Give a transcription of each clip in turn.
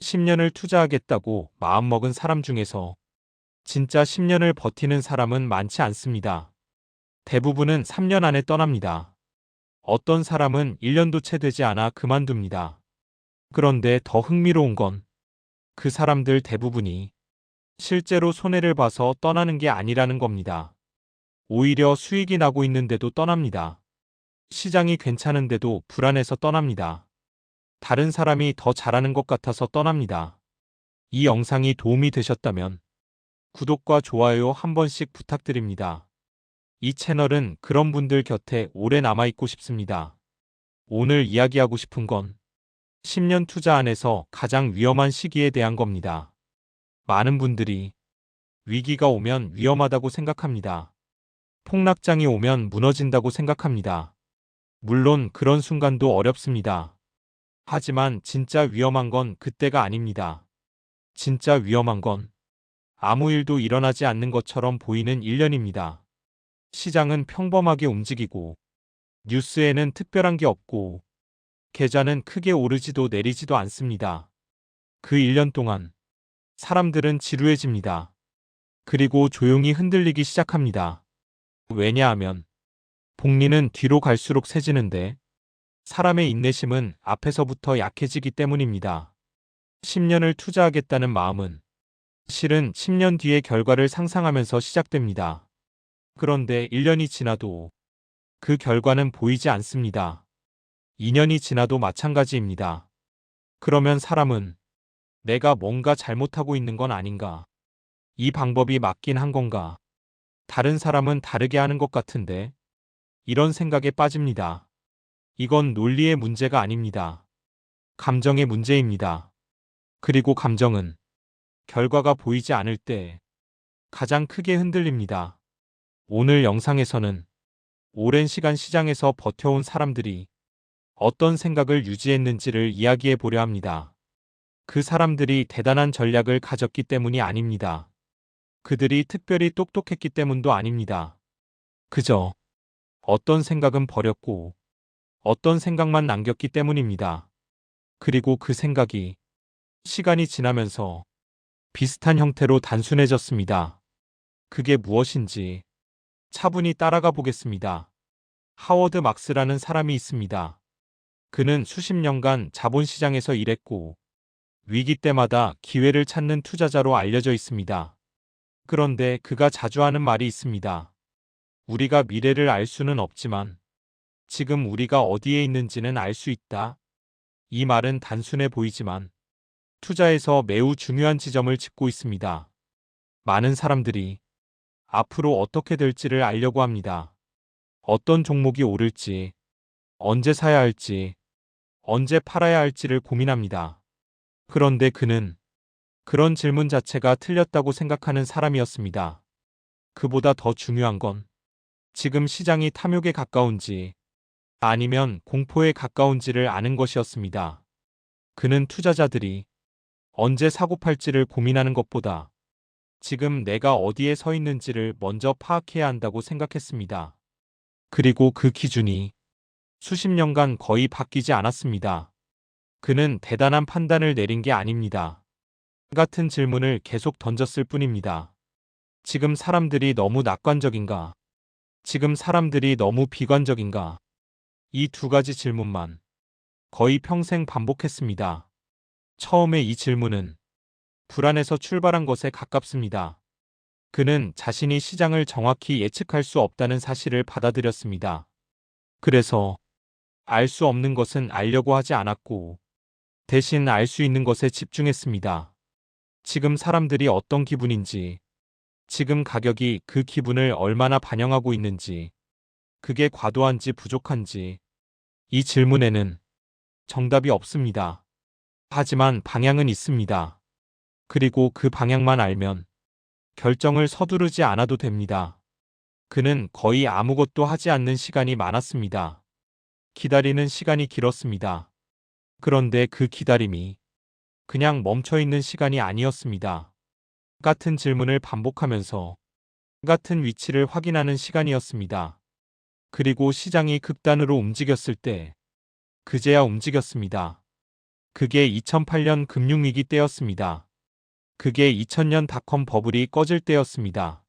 10년을 투자하겠다고 마음먹은 사람 중에서 진짜 10년을 버티는 사람은 많지 않습니다. 대부분은 3년 안에 떠납니다. 어떤 사람은 1년도 채 되지 않아 그만둡니다. 그런데 더 흥미로운 건 그 사람들 대부분이 실제로 손해를 봐서 떠나는 게 아니라는 겁니다. 오히려 수익이 나고 있는데도 떠납니다. 시장이 괜찮은데도 불안해서 떠납니다. 다른 사람이 더 잘하는 것 같아서 떠납니다. 이 영상이 도움이 되셨다면 구독과 좋아요 한 번씩 부탁드립니다. 이 채널은 그런 분들 곁에 오래 남아있고 싶습니다. 오늘 이야기하고 싶은 건 10년 투자 안에서 가장 위험한 시기에 대한 겁니다. 많은 분들이 위기가 오면 위험하다고 생각합니다. 폭락장이 오면 무너진다고 생각합니다. 물론 그런 순간도 어렵습니다. 하지만 진짜 위험한 건 그때가 아닙니다. 진짜 위험한 건 아무 일도 일어나지 않는 것처럼 보이는 1년입니다. 시장은 평범하게 움직이고 뉴스에는 특별한 게 없고 계좌는 크게 오르지도 내리지도 않습니다. 그 1년 동안 사람들은 지루해집니다. 그리고 조용히 흔들리기 시작합니다. 왜냐하면 복리는 뒤로 갈수록 세지는데 사람의 인내심은 앞에서부터 약해지기 때문입니다. 10년을 투자하겠다는 마음은 실은 10년 뒤의 결과를 상상하면서 시작됩니다. 그런데 1년이 지나도 그 결과는 보이지 않습니다. 2년이 지나도 마찬가지입니다. 그러면 사람은 내가 뭔가 잘못하고 있는 건 아닌가? 이 방법이 맞긴 한 건가? 다른 사람은 다르게 하는 것 같은데? 이런 생각에 빠집니다. 이건 논리의 문제가 아닙니다. 감정의 문제입니다. 그리고 감정은 결과가 보이지 않을 때 가장 크게 흔들립니다. 오늘 영상에서는 오랜 시간 시장에서 버텨온 사람들이 어떤 생각을 유지했는지를 이야기해 보려 합니다. 그 사람들이 대단한 전략을 가졌기 때문이 아닙니다. 그들이 특별히 똑똑했기 때문도 아닙니다. 그저 어떤 생각은 버렸고 어떤 생각만 남겼기 때문입니다. 그리고 그 생각이 시간이 지나면서 비슷한 형태로 단순해졌습니다. 그게 무엇인지 차분히 따라가 보겠습니다. 하워드 막스라는 사람이 있습니다. 그는 수십 년간 자본시장에서 일했고 위기 때마다 기회를 찾는 투자자로 알려져 있습니다. 그런데 그가 자주 하는 말이 있습니다. 우리가 미래를 알 수는 없지만 지금 우리가 어디에 있는지는 알 수 있다. 이 말은 단순해 보이지만 투자에서 매우 중요한 지점을 짚고 있습니다. 많은 사람들이 앞으로 어떻게 될지를 알려고 합니다. 어떤 종목이 오를지, 언제 사야 할지, 언제 팔아야 할지를 고민합니다. 그런데 그는 그런 질문 자체가 틀렸다고 생각하는 사람이었습니다. 그보다 더 중요한 건 지금 시장이 탐욕에 가까운지 아니면 공포에 가까운지를 아는 것이었습니다. 그는 투자자들이 언제 사고 팔지를 고민하는 것보다 지금 내가 어디에 서 있는지를 먼저 파악해야 한다고 생각했습니다. 그리고 그 기준이 수십 년간 거의 바뀌지 않았습니다. 그는 대단한 판단을 내린 게 아닙니다. 같은 질문을 계속 던졌을 뿐입니다. 지금 사람들이 너무 낙관적인가? 지금 사람들이 너무 비관적인가? 이 두 가지 질문만 거의 평생 반복했습니다. 처음에 이 질문은 불안에서 출발한 것에 가깝습니다. 그는 자신이 시장을 정확히 예측할 수 없다는 사실을 받아들였습니다. 그래서 알 수 없는 것은 알려고 하지 않았고 대신 알 수 있는 것에 집중했습니다. 지금 사람들이 어떤 기분인지, 지금 가격이 그 기분을 얼마나 반영하고 있는지, 그게 과도한지 부족한지, 이 질문에는 정답이 없습니다. 하지만 방향은 있습니다. 그리고 그 방향만 알면 결정을 서두르지 않아도 됩니다. 그는 거의 아무것도 하지 않는 시간이 많았습니다. 기다리는 시간이 길었습니다. 그런데 그 기다림이 그냥 멈춰 있는 시간이 아니었습니다. 같은 질문을 반복하면서 같은 위치를 확인하는 시간이었습니다. 그리고 시장이 극단으로 움직였을 때 그제야 움직였습니다. 그게 2008년 금융위기 때였습니다. 그게 2000년 닷컴 버블이 꺼질 때였습니다.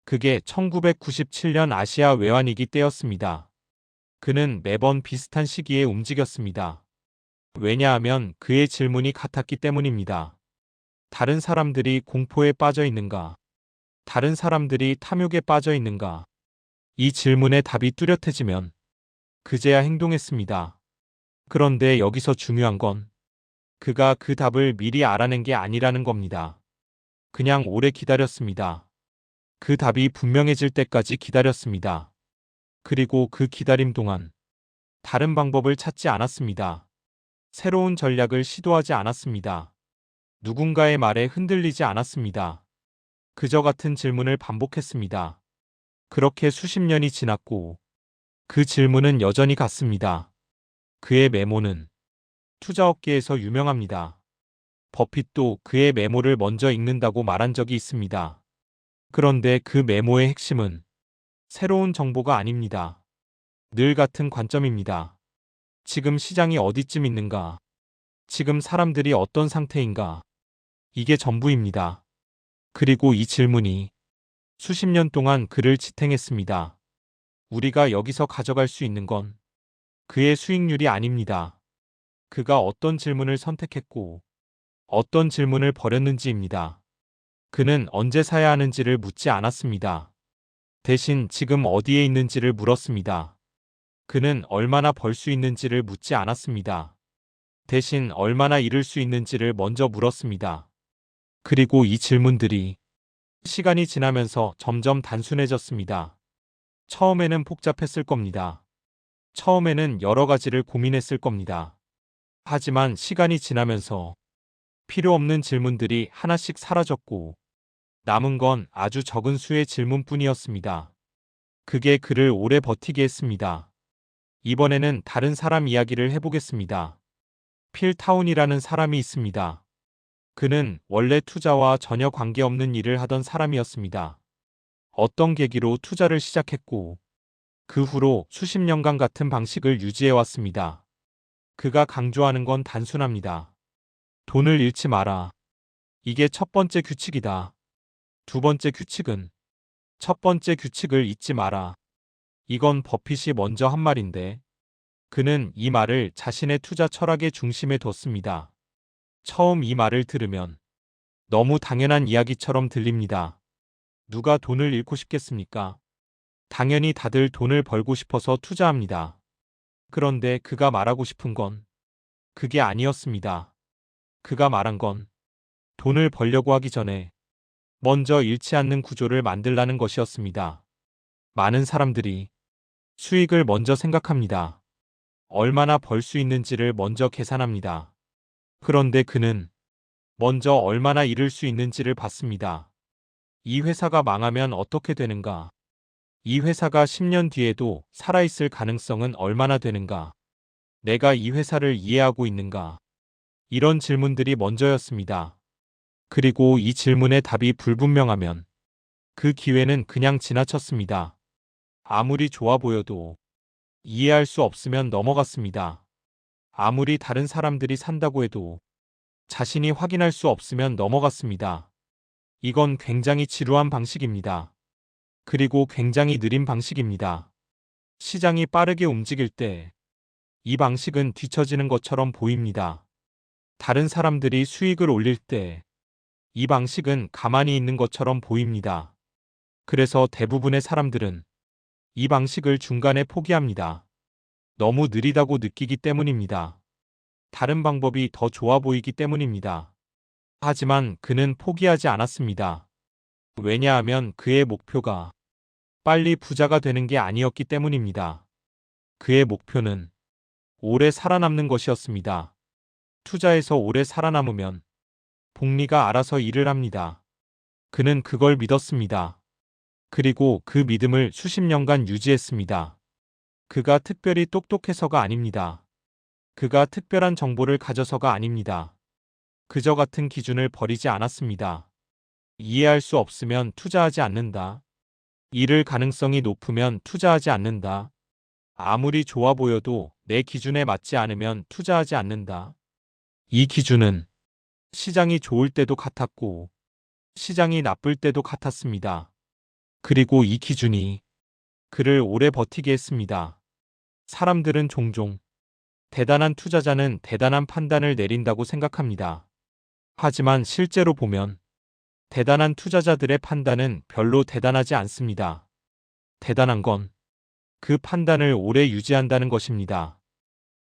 그게 1997년 아시아 외환위기 때였습니다. 그는 매번 비슷한 시기에 움직였습니다. 왜냐하면 그의 질문이 같았기 때문입니다. 다른 사람들이 공포에 빠져 있는가? 다른 사람들이 탐욕에 빠져 있는가? 이 질문의 답이 뚜렷해지면 그제야 행동했습니다. 그런데 여기서 중요한 건 그가 그 답을 미리 알아낸 게 아니라는 겁니다. 그냥 오래 기다렸습니다. 그 답이 분명해질 때까지 기다렸습니다. 그리고 그 기다림 동안 다른 방법을 찾지 않았습니다. 새로운 전략을 시도하지 않았습니다. 누군가의 말에 흔들리지 않았습니다. 그저 같은 질문을 반복했습니다. 그렇게 수십 년이 지났고 그 질문은 여전히 같습니다. 그의 메모는 투자업계에서 유명합니다. 버핏도 그의 메모를 먼저 읽는다고 말한 적이 있습니다. 그런데 그 메모의 핵심은 새로운 정보가 아닙니다. 늘 같은 관점입니다. 지금 시장이 어디쯤 있는가? 지금 사람들이 어떤 상태인가? 이게 전부입니다. 그리고 이 질문이 수십 년 동안 그를 지탱했습니다. 우리가 여기서 가져갈 수 있는 건 그의 수익률이 아닙니다. 그가 어떤 질문을 선택했고 어떤 질문을 버렸는지입니다. 그는 언제 사야 하는지를 묻지 않았습니다. 대신 지금 어디에 있는지를 물었습니다. 그는 얼마나 벌 수 있는지를 묻지 않았습니다. 대신 얼마나 잃을 수 있는지를 먼저 물었습니다. 그리고 이 질문들이 시간이 지나면서 점점 단순해졌습니다. 처음에는 복잡했을 겁니다. 처음에는 여러 가지를 고민했을 겁니다. 하지만 시간이 지나면서 필요 없는 질문들이 하나씩 사라졌고 남은 건 아주 적은 수의 질문뿐이었습니다. 그게 그를 오래 버티게 했습니다. 이번에는 다른 사람 이야기를 해보겠습니다. 필 타운이라는 사람이 있습니다. 그는 원래 투자와 전혀 관계없는 일을 하던 사람이었습니다. 어떤 계기로 투자를 시작했고 그 후로 수십 년간 같은 방식을 유지해왔습니다. 그가 강조하는 건 단순합니다. 돈을 잃지 마라. 이게 첫 번째 규칙이다. 두 번째 규칙은 첫 번째 규칙을 잊지 마라. 이건 버핏이 먼저 한 말인데 그는 이 말을 자신의 투자 철학의 중심에 뒀습니다. 처음 이 말을 들으면 너무 당연한 이야기처럼 들립니다. 누가 돈을 잃고 싶겠습니까? 당연히 다들 돈을 벌고 싶어서 투자합니다. 그런데 그가 말하고 싶은 건 그게 아니었습니다. 그가 말한 건 돈을 벌려고 하기 전에 먼저 잃지 않는 구조를 만들라는 것이었습니다. 많은 사람들이 수익을 먼저 생각합니다. 얼마나 벌 수 있는지를 먼저 계산합니다. 그런데 그는 먼저 얼마나 잃을 수 있는지를 봤습니다. 이 회사가 망하면 어떻게 되는가? 이 회사가 10년 뒤에도 살아있을 가능성은 얼마나 되는가? 내가 이 회사를 이해하고 있는가? 이런 질문들이 먼저였습니다. 그리고 이 질문의 답이 불분명하면 그 기회는 그냥 지나쳤습니다. 아무리 좋아 보여도 이해할 수 없으면 넘어갔습니다. 아무리 다른 사람들이 산다고 해도 자신이 확인할 수 없으면 넘어갔습니다. 이건 굉장히 지루한 방식입니다. 그리고 굉장히 느린 방식입니다. 시장이 빠르게 움직일 때 이 방식은 뒤처지는 것처럼 보입니다. 다른 사람들이 수익을 올릴 때 이 방식은 가만히 있는 것처럼 보입니다. 그래서 대부분의 사람들은 이 방식을 중간에 포기합니다. 너무 느리다고 느끼기 때문입니다. 다른 방법이 더 좋아 보이기 때문입니다. 하지만 그는 포기하지 않았습니다. 왜냐하면 그의 목표가 빨리 부자가 되는 게 아니었기 때문입니다. 그의 목표는 오래 살아남는 것이었습니다. 투자에서 오래 살아남으면 복리가 알아서 일을 합니다. 그는 그걸 믿었습니다. 그리고 그 믿음을 수십 년간 유지했습니다. 그가 특별히 똑똑해서가 아닙니다. 그가 특별한 정보를 가져서가 아닙니다. 그저 같은 기준을 버리지 않았습니다. 이해할 수 없으면 투자하지 않는다. 잃을 가능성이 높으면 투자하지 않는다. 아무리 좋아 보여도 내 기준에 맞지 않으면 투자하지 않는다. 이 기준은 시장이 좋을 때도 같았고 시장이 나쁠 때도 같았습니다. 그리고 이 기준이 그를 오래 버티게 했습니다. 사람들은 종종 대단한 투자자는 대단한 판단을 내린다고 생각합니다. 하지만 실제로 보면 대단한 투자자들의 판단은 별로 대단하지 않습니다. 대단한 건 그 판단을 오래 유지한다는 것입니다.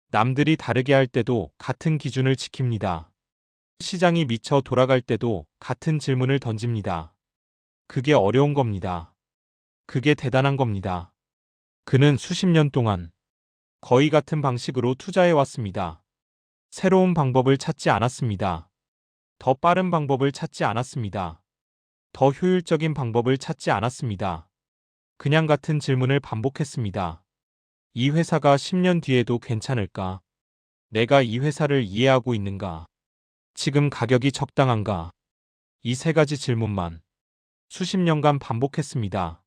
남들이 다르게 할 때도 같은 기준을 지킵니다. 시장이 미쳐 돌아갈 때도 같은 질문을 던집니다. 그게 어려운 겁니다. 그게 대단한 겁니다. 그는 수십 년 동안 거의 같은 방식으로 투자해 왔습니다. 새로운 방법을 찾지 않았습니다. 더 빠른 방법을 찾지 않았습니다. 더 효율적인 방법을 찾지 않았습니다. 그냥 같은 질문을 반복했습니다. 이 회사가 10년 뒤에도 괜찮을까? 내가 이 회사를 이해하고 있는가? 지금 가격이 적당한가? 이 세 가지 질문만 수십 년간 반복했습니다.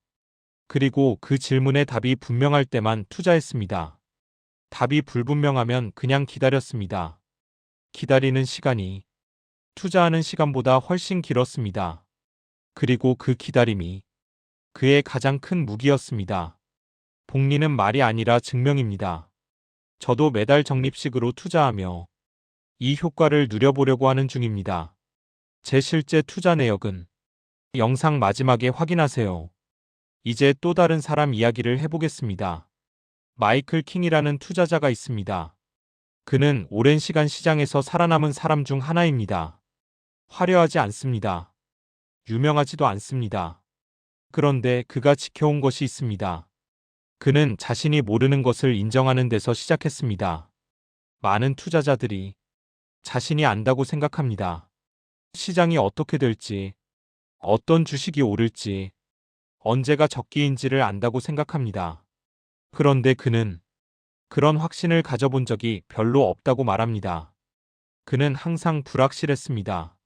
그리고 그 질문의 답이 분명할 때만 투자했습니다. 답이 불분명하면 그냥 기다렸습니다. 기다리는 시간이 투자하는 시간보다 훨씬 길었습니다. 그리고 그 기다림이 그의 가장 큰 무기였습니다. 복리는 말이 아니라 증명입니다. 저도 매달 적립식으로 투자하며 이 효과를 누려보려고 하는 중입니다. 제 실제 투자 내역은 영상 마지막에 확인하세요. 이제 또 다른 사람 이야기를 해보겠습니다. 마이클 킹이라는 투자자가 있습니다. 그는 오랜 시간 시장에서 살아남은 사람 중 하나입니다. 화려하지 않습니다. 유명하지도 않습니다. 그런데 그가 지켜온 것이 있습니다. 그는 자신이 모르는 것을 인정하는 데서 시작했습니다. 많은 투자자들이 자신이 안다고 생각합니다. 시장이 어떻게 될지, 어떤 주식이 오를지, 언제가 적기인지를 안다고 생각합니다. 그런데 그는 그런 확신을 가져본 적이 별로 없다고 말합니다. 그는 항상 불확실했습니다.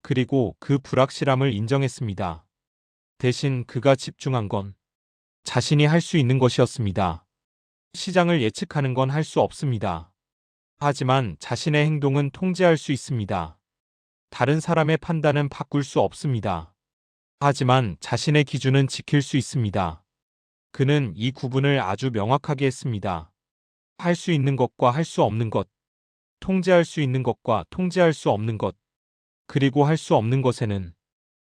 그리고 그 불확실함을 인정했습니다. 대신 그가 집중한 건 자신이 할 수 있는 것이었습니다. 시장을 예측하는 건 할 수 없습니다. 하지만 자신의 행동은 통제할 수 있습니다. 다른 사람의 판단은 바꿀 수 없습니다. 하지만 자신의 기준은 지킬 수 있습니다. 그는 이 구분을 아주 명확하게 했습니다. 할 수 있는 것과 할 수 없는 것, 통제할 수 있는 것과 통제할 수 없는 것, 그리고 할 수 없는 것에는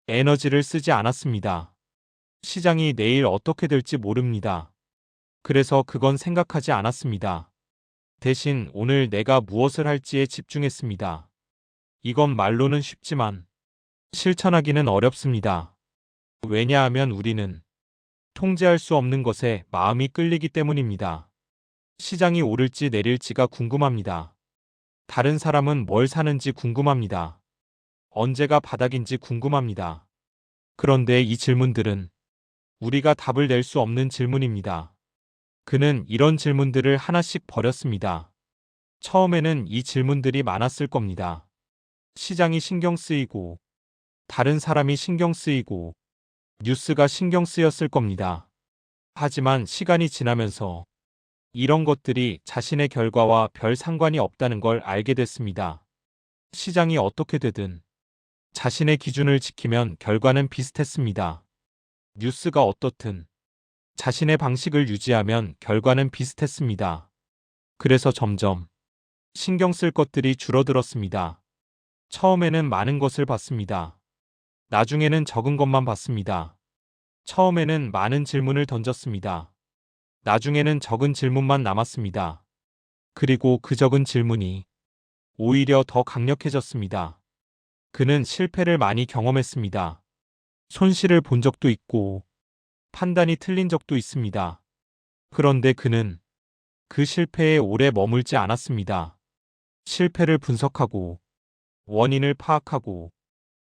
에너지를 쓰지 않았습니다. 시장이 내일 어떻게 될지 모릅니다. 그래서 그건 생각하지 않았습니다. 대신 오늘 내가 무엇을 할지에 집중했습니다. 이건 말로는 쉽지만 실천하기는 어렵습니다. 왜냐하면 우리는 통제할 수 없는 것에 마음이 끌리기 때문입니다. 시장이 오를지 내릴지가 궁금합니다. 다른 사람은 뭘 사는지 궁금합니다. 언제가 바닥인지 궁금합니다. 그런데 이 질문들은 우리가 답을 낼 수 없는 질문입니다. 그는 이런 질문들을 하나씩 버렸습니다. 처음에는 이 질문들이 많았을 겁니다. 시장이 신경 쓰이고, 다른 사람이 신경 쓰이고, 뉴스가 신경 쓰였을 겁니다. 하지만 시간이 지나면서 이런 것들이 자신의 결과와 별 상관이 없다는 걸 알게 됐습니다. 시장이 어떻게 되든 자신의 기준을 지키면 결과는 비슷했습니다. 뉴스가 어떻든 자신의 방식을 유지하면 결과는 비슷했습니다. 그래서 점점 신경 쓸 것들이 줄어들었습니다. 처음에는 많은 것을 봤습니다. 나중에는 적은 것만 봤습니다. 처음에는 많은 질문을 던졌습니다. 나중에는 적은 질문만 남았습니다. 그리고 그 적은 질문이 오히려 더 강력해졌습니다. 그는 실패를 많이 경험했습니다. 손실을 본 적도 있고, 판단이 틀린 적도 있습니다. 그런데 그는 그 실패에 오래 머물지 않았습니다. 실패를 분석하고, 원인을 파악하고,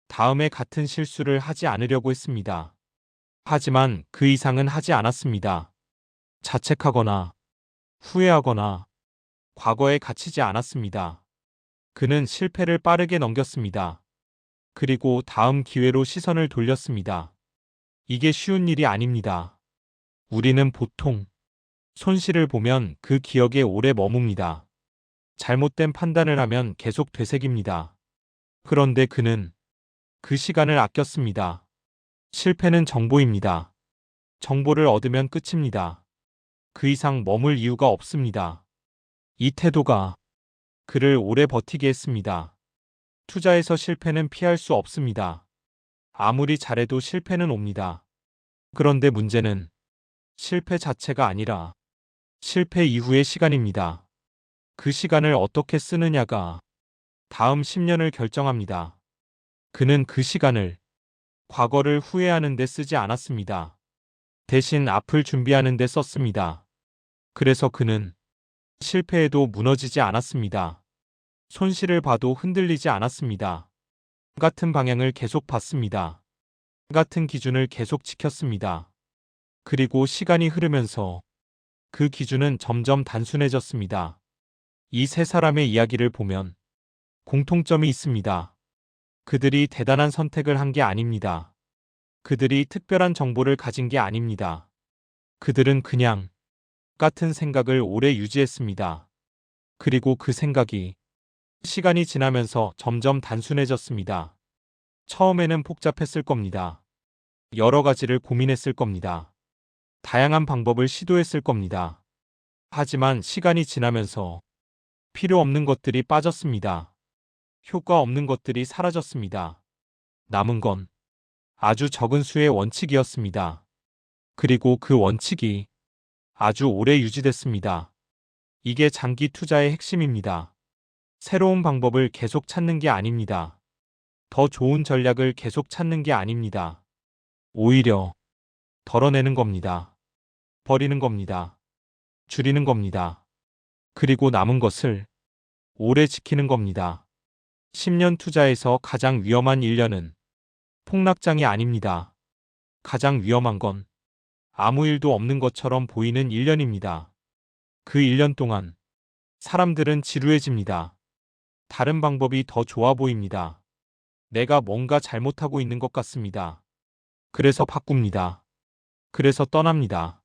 다음에 같은 실수를 하지 않으려고 했습니다. 하지만 그 이상은 하지 않았습니다. 자책하거나, 후회하거나, 과거에 갇히지 않았습니다. 그는 실패를 빠르게 넘겼습니다. 그리고 다음 기회로 시선을 돌렸습니다. 이게 쉬운 일이 아닙니다. 우리는 보통 손실을 보면 그 기억에 오래 머뭅니다. 잘못된 판단을 하면 계속 되새깁니다. 그런데 그는 그 시간을 아꼈습니다. 실패는 정보입니다. 정보를 얻으면 끝입니다. 그 이상 머물 이유가 없습니다. 이 태도가 그를 오래 버티게 했습니다. 투자에서 실패는 피할 수 없습니다. 아무리 잘해도 실패는 옵니다. 그런데 문제는 실패 자체가 아니라 실패 이후의 시간입니다. 그 시간을 어떻게 쓰느냐가 다음 10년을 결정합니다. 그는 그 시간을 과거를 후회하는 데 쓰지 않았습니다. 대신 앞을 준비하는 데 썼습니다. 그래서 그는 실패해도 무너지지 않았습니다. 손실을 봐도 흔들리지 않았습니다. 같은 방향을 계속 봤습니다. 같은 기준을 계속 지켰습니다. 그리고 시간이 흐르면서 그 기준은 점점 단순해졌습니다. 이 세 사람의 이야기를 보면 공통점이 있습니다. 그들이 대단한 선택을 한 게 아닙니다. 그들이 특별한 정보를 가진 게 아닙니다. 그들은 그냥 같은 생각을 오래 유지했습니다. 그리고 그 생각이 시간이 지나면서 점점 단순해졌습니다. 처음에는 복잡했을 겁니다. 여러 가지를 고민했을 겁니다. 다양한 방법을 시도했을 겁니다. 하지만 시간이 지나면서 필요 없는 것들이 빠졌습니다. 효과 없는 것들이 사라졌습니다. 남은 건 아주 적은 수의 원칙이었습니다. 그리고 그 원칙이 아주 오래 유지됐습니다. 이게 장기 투자의 핵심입니다. 새로운 방법을 계속 찾는 게 아닙니다. 더 좋은 전략을 계속 찾는 게 아닙니다. 오히려 덜어내는 겁니다. 버리는 겁니다. 줄이는 겁니다. 그리고 남은 것을 오래 지키는 겁니다. 10년 투자에서 가장 위험한 1년은 폭락장이 아닙니다. 가장 위험한 건 아무 일도 없는 것처럼 보이는 1년입니다. 그 1년 동안 사람들은 지루해집니다. 다른 방법이 더 좋아 보입니다. 내가 뭔가 잘못하고 있는 것 같습니다. 그래서 바꿉니다. 그래서 떠납니다.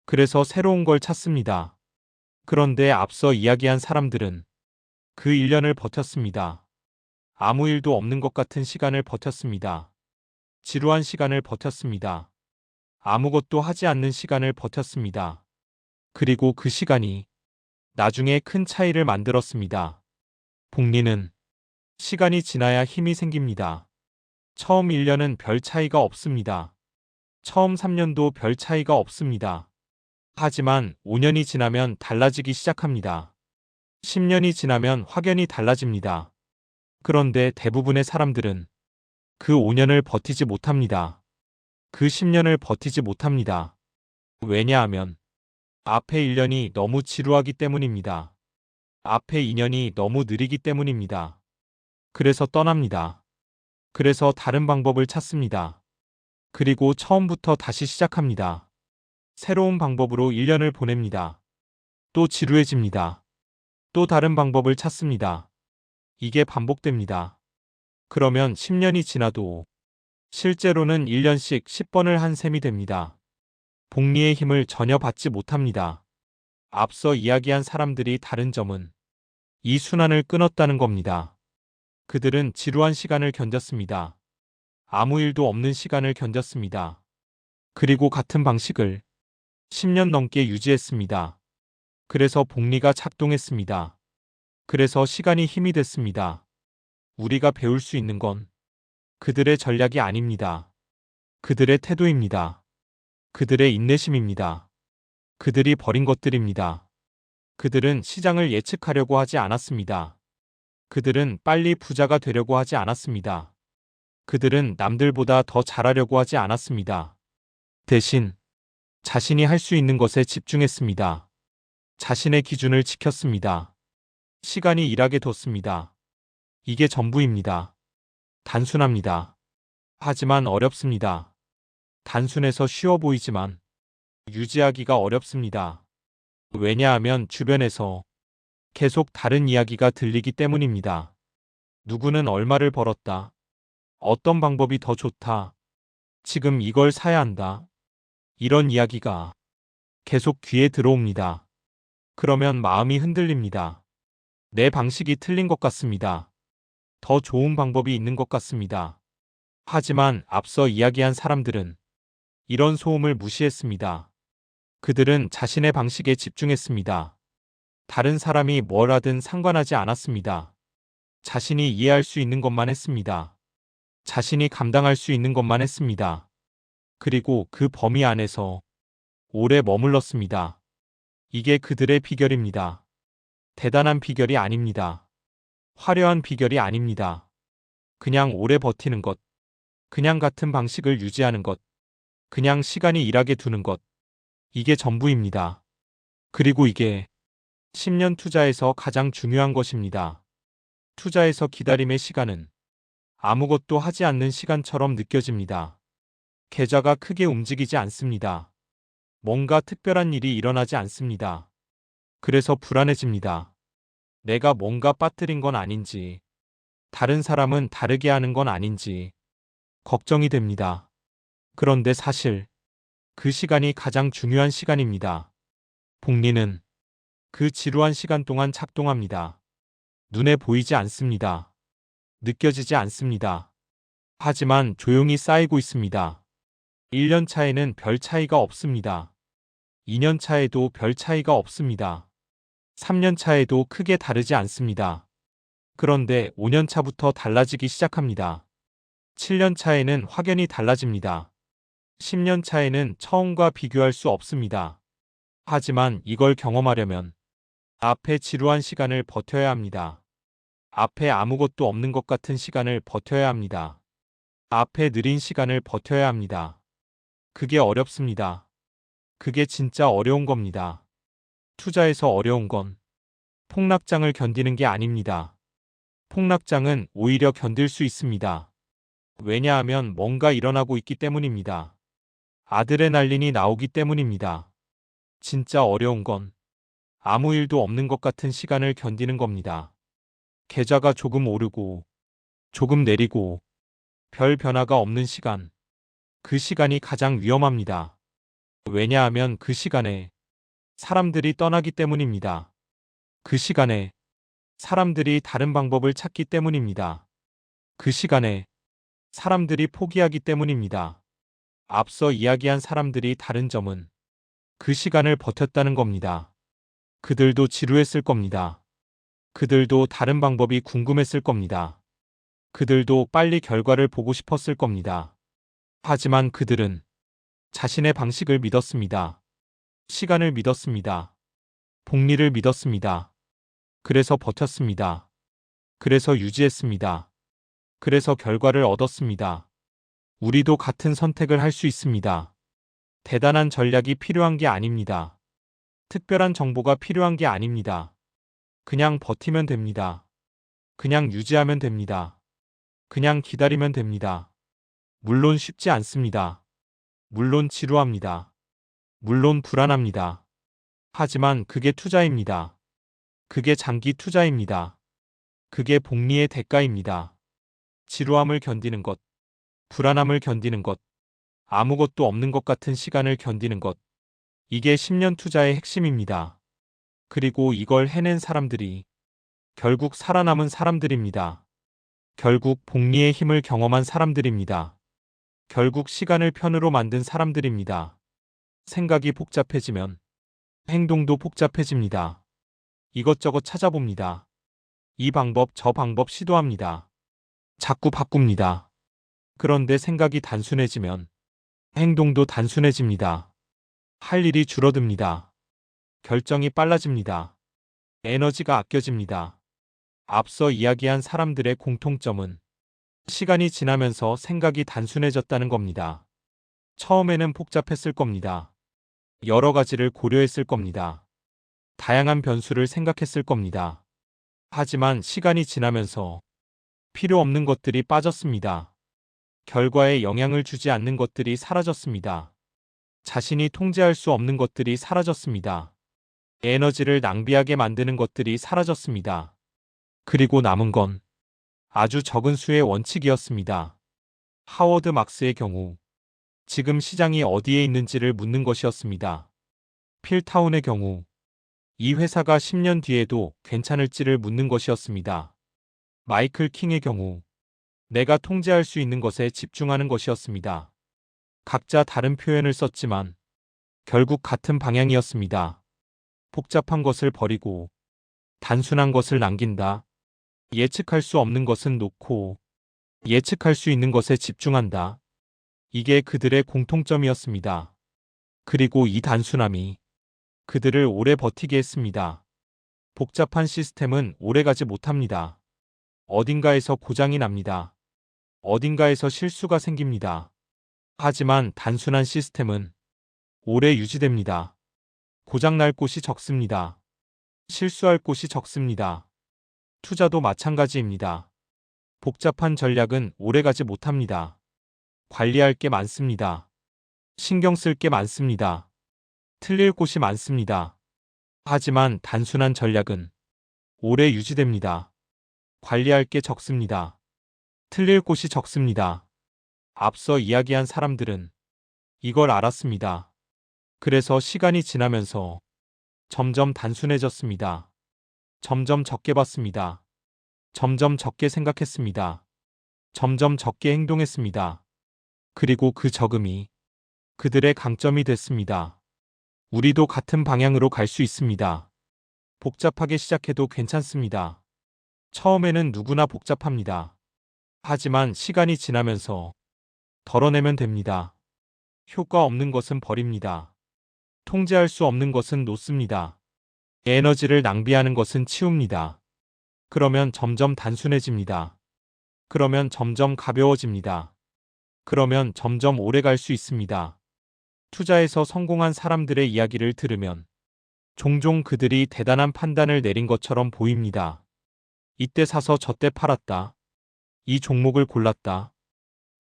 그래서 새로운 걸 찾습니다. 그런데 앞서 이야기한 사람들은 그 1년을 버텼습니다. 아무 일도 없는 것 같은 시간을 버텼습니다. 지루한 시간을 버텼습니다. 아무것도 하지 않는 시간을 버텼습니다. 그리고 그 시간이 나중에 큰 차이를 만들었습니다. 복리는 시간이 지나야 힘이 생깁니다. 처음 1년은 별 차이가 없습니다. 처음 3년도 별 차이가 없습니다. 하지만 5년이 지나면 달라지기 시작합니다. 10년이 지나면 확연히 달라집니다. 그런데 대부분의 사람들은 그 5년을 버티지 못합니다. 그 10년을 버티지 못합니다. 왜냐하면 앞에 1년이 너무 지루하기 때문입니다. 앞에 2년이 너무 느리기 때문입니다. 그래서 떠납니다. 그래서 다른 방법을 찾습니다. 그리고 처음부터 다시 시작합니다. 새로운 방법으로 1년을 보냅니다. 또 지루해집니다. 또 다른 방법을 찾습니다. 이게 반복됩니다. 그러면 10년이 지나도 실제로는 1년씩 10번을 한 셈이 됩니다. 복리의 힘을 전혀 받지 못합니다. 앞서 이야기한 사람들이 다른 점은 이 순환을 끊었다는 겁니다. 그들은 지루한 시간을 견뎠습니다. 아무 일도 없는 시간을 견뎠습니다. 그리고 같은 방식을 10년 넘게 유지했습니다. 그래서 복리가 작동했습니다. 그래서 시간이 힘이 됐습니다. 우리가 배울 수 있는 건 그들의 전략이 아닙니다. 그들의 태도입니다. 그들의 인내심입니다. 그들이 버린 것들입니다. 그들은 시장을 예측하려고 하지 않았습니다. 그들은 빨리 부자가 되려고 하지 않았습니다. 그들은 남들보다 더 잘하려고 하지 않았습니다. 대신 자신이 할 수 있는 것에 집중했습니다. 자신의 기준을 지켰습니다. 시간이 일하게 뒀습니다. 이게 전부입니다. 단순합니다. 하지만 어렵습니다. 단순해서 쉬워 보이지만 유지하기가 어렵습니다. 왜냐하면 주변에서 계속 다른 이야기가 들리기 때문입니다. 누구는 얼마를 벌었다. 어떤 방법이 더 좋다. 지금 이걸 사야 한다. 이런 이야기가 계속 귀에 들어옵니다. 그러면 마음이 흔들립니다. 내 방식이 틀린 것 같습니다. 더 좋은 방법이 있는 것 같습니다. 하지만 앞서 이야기한 사람들은 이런 소음을 무시했습니다. 그들은 자신의 방식에 집중했습니다. 다른 사람이 뭘 하든 상관하지 않았습니다. 자신이 이해할 수 있는 것만 했습니다. 자신이 감당할 수 있는 것만 했습니다. 그리고 그 범위 안에서 오래 머물렀습니다. 이게 그들의 비결입니다. 대단한 비결이 아닙니다. 화려한 비결이 아닙니다. 그냥 오래 버티는 것, 그냥 같은 방식을 유지하는 것, 그냥 시간이 일하게 두는 것, 이게 전부입니다. 그리고 이게 10년 투자에서 가장 중요한 것입니다. 투자에서 기다림의 시간은 아무것도 하지 않는 시간처럼 느껴집니다. 계좌가 크게 움직이지 않습니다. 뭔가 특별한 일이 일어나지 않습니다. 그래서 불안해집니다. 내가 뭔가 빠뜨린 건 아닌지, 다른 사람은 다르게 하는 건 아닌지 걱정이 됩니다. 그런데 사실 그 시간이 가장 중요한 시간입니다. 복리는 그 지루한 시간 동안 작동합니다. 눈에 보이지 않습니다. 느껴지지 않습니다. 하지만 조용히 쌓이고 있습니다. 1년 차에는 별 차이가 없습니다. 2년 차에도 별 차이가 없습니다. 3년 차에도 크게 다르지 않습니다. 그런데 5년 차부터 달라지기 시작합니다. 7년 차에는 확연히 달라집니다. 10년 차에는 처음과 비교할 수 없습니다. 하지만 이걸 경험하려면 앞에 지루한 시간을 버텨야 합니다. 앞에 아무것도 없는 것 같은 시간을 버텨야 합니다. 앞에 느린 시간을 버텨야 합니다. 그게 어렵습니다. 그게 진짜 어려운 겁니다. 투자에서 어려운 건 폭락장을 견디는 게 아닙니다. 폭락장은 오히려 견딜 수 있습니다. 왜냐하면 뭔가 일어나고 있기 때문입니다. 아드레날린이 나오기 때문입니다. 진짜 어려운 건 아무 일도 없는 것 같은 시간을 견디는 겁니다. 계좌가 조금 오르고 조금 내리고 별 변화가 없는 시간. 그 시간이 가장 위험합니다. 왜냐하면 그 시간에 사람들이 떠나기 때문입니다. 그 시간에 사람들이 다른 방법을 찾기 때문입니다. 그 시간에 사람들이 포기하기 때문입니다. 앞서 이야기한 사람들이 다른 점은 그 시간을 버텼다는 겁니다. 그들도 지루했을 겁니다. 그들도 다른 방법이 궁금했을 겁니다. 그들도 빨리 결과를 보고 싶었을 겁니다. 하지만 그들은 자신의 방식을 믿었습니다. 시간을 믿었습니다. 복리를 믿었습니다. 그래서 버텼습니다. 그래서 유지했습니다. 그래서 결과를 얻었습니다. 우리도 같은 선택을 할 수 있습니다. 대단한 전략이 필요한 게 아닙니다. 특별한 정보가 필요한 게 아닙니다. 그냥 버티면 됩니다. 그냥 유지하면 됩니다. 그냥 기다리면 됩니다. 물론 쉽지 않습니다. 물론 지루합니다. 물론 불안합니다. 하지만 그게 투자입니다. 그게 장기 투자입니다. 그게 복리의 대가입니다. 지루함을 견디는 것, 불안함을 견디는 것, 아무것도 없는 것 같은 시간을 견디는 것. 이게 10년 투자의 핵심입니다. 그리고 이걸 해낸 사람들이 결국 살아남은 사람들입니다. 결국 복리의 힘을 경험한 사람들입니다. 결국 시간을 편으로 만든 사람들입니다. 생각이 복잡해지면 행동도 복잡해집니다. 이것저것 찾아봅니다. 이 방법, 저 방법 시도합니다. 자꾸 바꿉니다. 그런데 생각이 단순해지면 행동도 단순해집니다. 할 일이 줄어듭니다. 결정이 빨라집니다. 에너지가 아껴집니다. 앞서 이야기한 사람들의 공통점은 시간이 지나면서 생각이 단순해졌다는 겁니다. 처음에는 복잡했을 겁니다. 여러 가지를 고려했을 겁니다. 다양한 변수를 생각했을 겁니다. 하지만 시간이 지나면서 필요 없는 것들이 빠졌습니다. 결과에 영향을 주지 않는 것들이 사라졌습니다. 자신이 통제할 수 없는 것들이 사라졌습니다. 에너지를 낭비하게 만드는 것들이 사라졌습니다. 그리고 남은 건 아주 적은 수의 원칙이었습니다. 하워드 막스의 경우 지금 시장이 어디에 있는지를 묻는 것이었습니다. 필타운의 경우 이 회사가 10년 뒤에도 괜찮을지를 묻는 것이었습니다. 마이클 킹의 경우 내가 통제할 수 있는 것에 집중하는 것이었습니다. 각자 다른 표현을 썼지만 결국 같은 방향이었습니다. 복잡한 것을 버리고 단순한 것을 남긴다. 예측할 수 없는 것은 놓고 예측할 수 있는 것에 집중한다. 이게 그들의 공통점이었습니다. 그리고 이 단순함이 그들을 오래 버티게 했습니다. 복잡한 시스템은 오래가지 못합니다. 어딘가에서 고장이 납니다. 어딘가에서 실수가 생깁니다. 하지만 단순한 시스템은 오래 유지됩니다. 고장날 곳이 적습니다. 실수할 곳이 적습니다. 투자도 마찬가지입니다. 복잡한 전략은 오래가지 못합니다. 관리할 게 많습니다. 신경 쓸 게 많습니다. 틀릴 곳이 많습니다. 하지만 단순한 전략은 오래 유지됩니다. 관리할 게 적습니다. 틀릴 곳이 적습니다. 앞서 이야기한 사람들은 이걸 알았습니다. 그래서 시간이 지나면서 점점 단순해졌습니다. 점점 적게 봤습니다. 점점 적게 생각했습니다. 점점 적게 행동했습니다. 그리고 그 적음이 그들의 강점이 됐습니다. 우리도 같은 방향으로 갈 수 있습니다. 복잡하게 시작해도 괜찮습니다. 처음에는 누구나 복잡합니다. 하지만 시간이 지나면서 덜어내면 됩니다. 효과 없는 것은 버립니다. 통제할 수 없는 것은 놓습니다. 에너지를 낭비하는 것은 치웁니다. 그러면 점점 단순해집니다. 그러면 점점 가벼워집니다. 그러면 점점 오래 갈 수 있습니다. 투자에서 성공한 사람들의 이야기를 들으면 종종 그들이 대단한 판단을 내린 것처럼 보입니다. 이때 사서 저때 팔았다. 이 종목을 골랐다.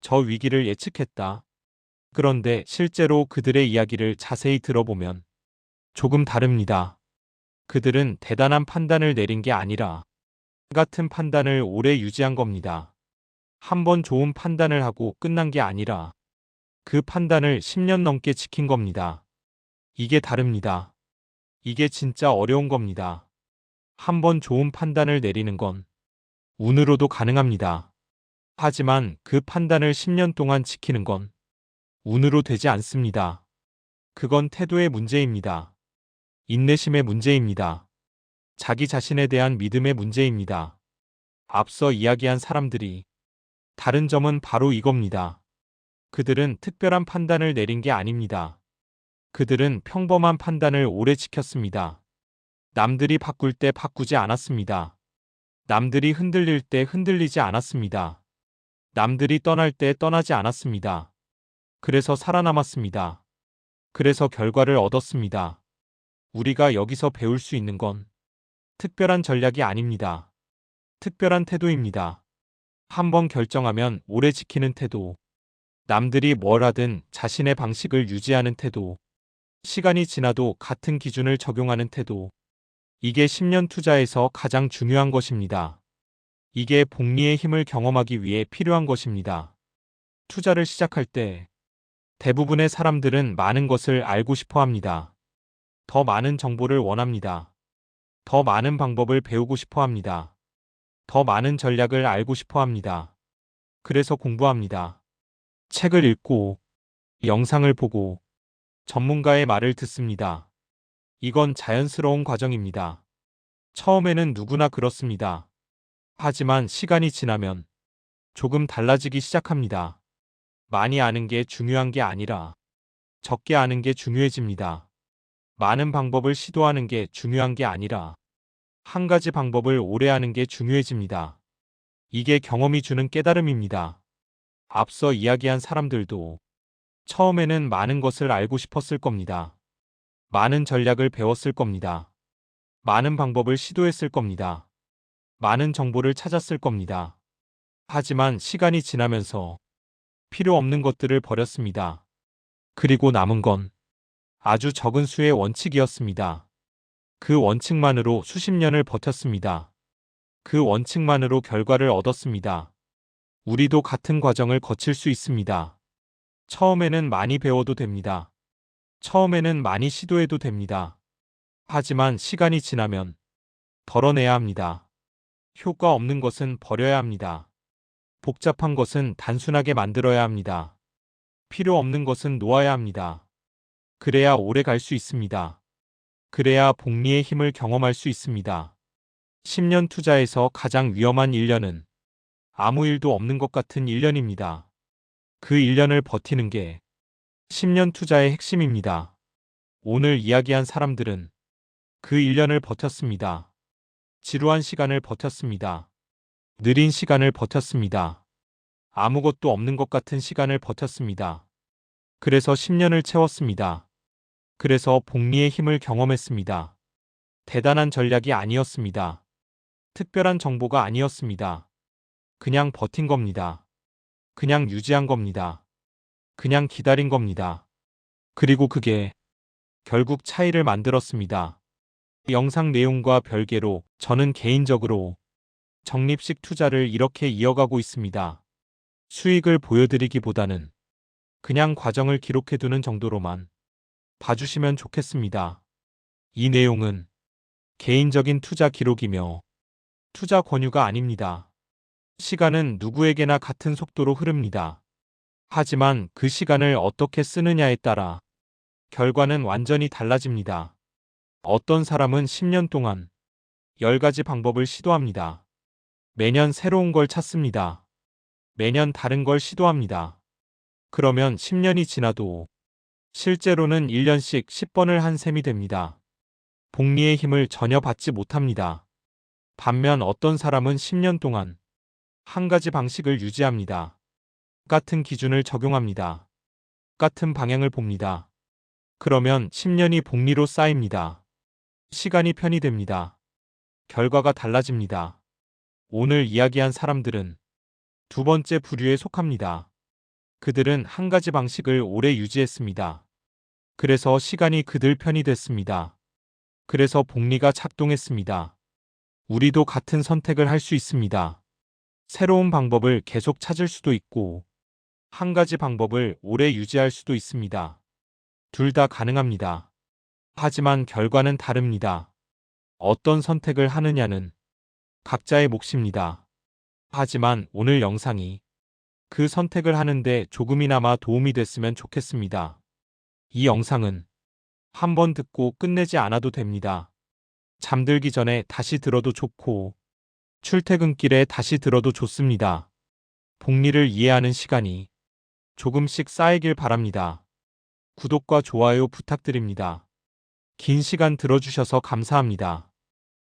저 위기를 예측했다. 그런데 실제로 그들의 이야기를 자세히 들어보면 조금 다릅니다. 그들은 대단한 판단을 내린 게 아니라 같은 판단을 오래 유지한 겁니다. 한 번 좋은 판단을 하고 끝난 게 아니라 그 판단을 10년 넘게 지킨 겁니다. 이게 다릅니다. 이게 진짜 어려운 겁니다. 한 번 좋은 판단을 내리는 건 운으로도 가능합니다. 하지만 그 판단을 10년 동안 지키는 건 운으로 되지 않습니다. 그건 태도의 문제입니다. 인내심의 문제입니다. 자기 자신에 대한 믿음의 문제입니다. 앞서 이야기한 사람들이 다른 점은 바로 이겁니다. 그들은 특별한 판단을 내린 게 아닙니다. 그들은 평범한 판단을 오래 지켰습니다. 남들이 바꿀 때 바꾸지 않았습니다. 남들이 흔들릴 때 흔들리지 않았습니다. 남들이 떠날 때 떠나지 않았습니다. 그래서 살아남았습니다. 그래서 결과를 얻었습니다. 우리가 여기서 배울 수 있는 건 특별한 전략이 아닙니다. 특별한 태도입니다. 한번 결정하면 오래 지키는 태도. 남들이 뭘 하든 자신의 방식을 유지하는 태도. 시간이 지나도 같은 기준을 적용하는 태도. 이게 10년 투자에서 가장 중요한 것입니다. 이게 복리의 힘을 경험하기 위해 필요한 것입니다. 투자를 시작할 때 대부분의 사람들은 많은 것을 알고 싶어 합니다. 더 많은 정보를 원합니다. 더 많은 방법을 배우고 싶어 합니다. 더 많은 전략을 알고 싶어 합니다. 그래서 공부합니다. 책을 읽고, 영상을 보고, 전문가의 말을 듣습니다. 이건 자연스러운 과정입니다. 처음에는 누구나 그렇습니다. 하지만 시간이 지나면 조금 달라지기 시작합니다. 많이 아는 게 중요한 게 아니라 적게 아는 게 중요해집니다. 많은 방법을 시도하는 게 중요한 게 아니라 한 가지 방법을 오래 하는 게 중요해집니다. 이게 경험이 주는 깨달음입니다. 앞서 이야기한 사람들도 처음에는 많은 것을 알고 싶었을 겁니다. 많은 전략을 배웠을 겁니다. 많은 방법을 시도했을 겁니다. 많은 정보를 찾았을 겁니다. 하지만 시간이 지나면서 필요 없는 것들을 버렸습니다. 그리고 남은 건 아주 적은 수의 원칙이었습니다. 그 원칙만으로 수십 년을 버텼습니다. 그 원칙만으로 결과를 얻었습니다. 우리도 같은 과정을 거칠 수 있습니다. 처음에는 많이 배워도 됩니다. 처음에는 많이 시도해도 됩니다. 하지만 시간이 지나면 덜어내야 합니다. 효과 없는 것은 버려야 합니다. 복잡한 것은 단순하게 만들어야 합니다. 필요 없는 것은 놓아야 합니다. 그래야 오래 갈 수 있습니다. 그래야 복리의 힘을 경험할 수 있습니다. 10년 투자에서 가장 위험한 1년은 아무 일도 없는 것 같은 1년입니다. 그 1년을 버티는 게 10년 투자의 핵심입니다. 오늘 이야기한 사람들은 그 1년을 버텼습니다. 지루한 시간을 버텼습니다. 느린 시간을 버텼습니다. 아무것도 없는 것 같은 시간을 버텼습니다. 그래서 10년을 채웠습니다. 그래서 복리의 힘을 경험했습니다. 대단한 전략이 아니었습니다. 특별한 정보가 아니었습니다. 그냥 버틴 겁니다. 그냥 유지한 겁니다. 그냥 기다린 겁니다. 그리고 그게 결국 차이를 만들었습니다. 영상 내용과 별개로 저는 개인적으로 적립식 투자를 이렇게 이어가고 있습니다. 수익을 보여드리기보다는 그냥 과정을 기록해두는 정도로만 봐주시면 좋겠습니다. 이 내용은 개인적인 투자 기록이며 투자 권유가 아닙니다. 시간은 누구에게나 같은 속도로 흐릅니다. 하지만 그 시간을 어떻게 쓰느냐에 따라 결과는 완전히 달라집니다. 어떤 사람은 10년 동안 10가지 방법을 시도합니다. 매년 새로운 걸 찾습니다. 매년 다른 걸 시도합니다. 그러면 10년이 지나도 실제로는 1년씩 10번을 한 셈이 됩니다. 복리의 힘을 전혀 받지 못합니다. 반면 어떤 사람은 10년 동안 한 가지 방식을 유지합니다. 같은 기준을 적용합니다. 같은 방향을 봅니다. 그러면 10년이 복리로 쌓입니다. 시간이 편히 됩니다. 결과가 달라집니다. 오늘 이야기한 사람들은 두 번째 부류에 속합니다. 그들은 한 가지 방식을 오래 유지했습니다. 그래서 시간이 그들 편이 됐습니다. 그래서 복리가 작동했습니다. 우리도 같은 선택을 할 수 있습니다. 새로운 방법을 계속 찾을 수도 있고, 한 가지 방법을 오래 유지할 수도 있습니다. 둘 다 가능합니다. 하지만 결과는 다릅니다. 어떤 선택을 하느냐는 각자의 몫입니다. 하지만 오늘 영상이 그 선택을 하는데 조금이나마 도움이 됐으면 좋겠습니다. 이 영상은 한 번 듣고 끝내지 않아도 됩니다. 잠들기 전에 다시 들어도 좋고, 출퇴근길에 다시 들어도 좋습니다. 복리를 이해하는 시간이 조금씩 쌓이길 바랍니다. 구독과 좋아요 부탁드립니다. 긴 시간 들어주셔서 감사합니다.